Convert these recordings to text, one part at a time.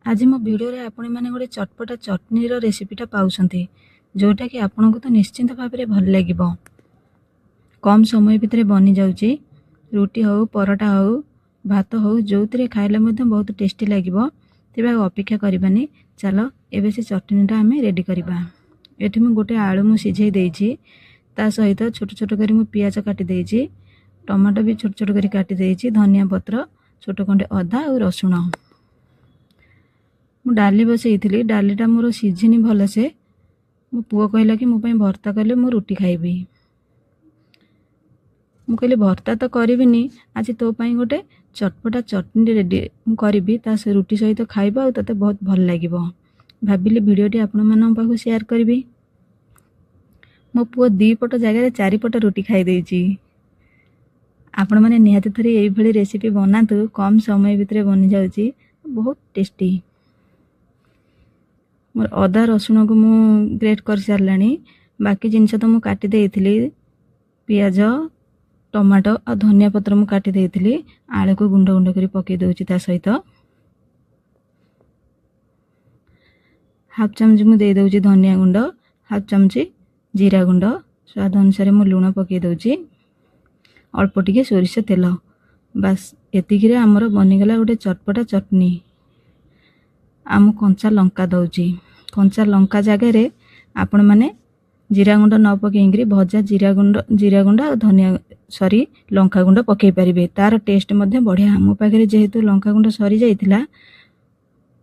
आज मो भिडियो आपण मैंने गोटे चटपटा चटनीर रेसिपीटा पाँच जोटा कि आपन को तो निश्चिंत भाव में भल लगे। कम समय भितर बनी जाऊँगी। रुटी हो परोटा हो भात हो जो खाइले बहुत टेस्टी लगे। तेज अपेक्षा करवानी चलो एबे से चटनीटा आम रेडी करवा। ये मुझे गोटे आलू मु सिझे देछि ता सहित छोट छोट कर पियाज काटी देछि, टमाटो भी छोट छोट कर काटी देछि, धनिया पत्र छोट खंडे अदा और रसुण। मु डाली बसई डालीटा मोर सीझिनी भलसे। मो पुओ कहला कि मोपाई भर्ता कले मु रुटी खाइबी। मु कहली भर्ता तो करिबिनी, आज तो पाई गोटे चटपटा चटनी रेडी मु करिबी, ता से रुटी सहित खाइबा और तते बहुत भल लागिबो। भाबिली वीडियोटी आपण मानन पाखु शेयर करबी। मो पुओ 2 पट जगह 4 पट रुटी खाई देछि। आपण माने निहाती थरी एई भली रेसिपी बनातु, कम समय भितर बनि जाउछि, बहुत टेस्टी। मोर अदा रसुण को मु ग्रेट कर सारलानी। बाकी जिनस तो मु काटी देइथिली, पियाज टमाटो और धनिया पत्र मु काटी देइथिली। आलू को गुंड गुंड करी पके दउछि, ता सहित हाफ चमच मु दे दउछि धनिया गुंड, हाफ चमच जीरा गुंड, स्वाद अनुसार मु लूण पके दउछि, अल्प टिके सोरिष तेल। बस एतिकिरे हमर बनिगला गोटे चटपटा चटनी। आम कंचा लंका दउछि, कंचा लंका जगह रे आपण माने जीरा गुंड न पकेइंग्री भजा जीरा गुंड और धनिया सॉरी लंका गुंड पकई पारिबे। तार टेस्ट मध्ये बढ़िया। मो पाखरे जेहेतु लंका गुंड सरी जाइतिला,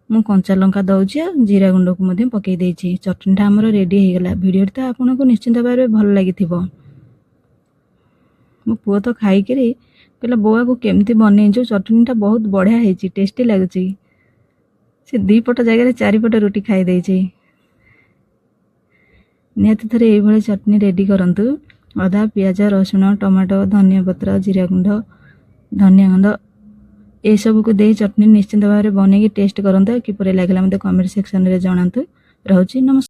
मु कंचा लंका दउछि और जीरा गुंड को मध्ये पकई देछि। चटनीटा हमर रेडी हे गेला। वीडियो तो आपन को निश्चिंत भाव में भल लागिथिबो। मो पुओ तो खाई करी कहला बोआ को केमती बनेइछु, चटनीटा बहुत बढ़िया हेछि, टेस्टी लागुछि। से 2 पट जगह 4 पट रुटी खाई देछि। निहाती थरे एई भली चटनी रेडी करंतु। अदा पियाज रसुण टमाटो धनिया पत्र जीरा गुंड धनिया गुंड ए सब को दे चटनी निश्चिंत भाव में बनेगी टेस्ट करंतु। किपरि लागला मते कमेंट सेक्शन रे जणांतु। रहउछि नमस्कार।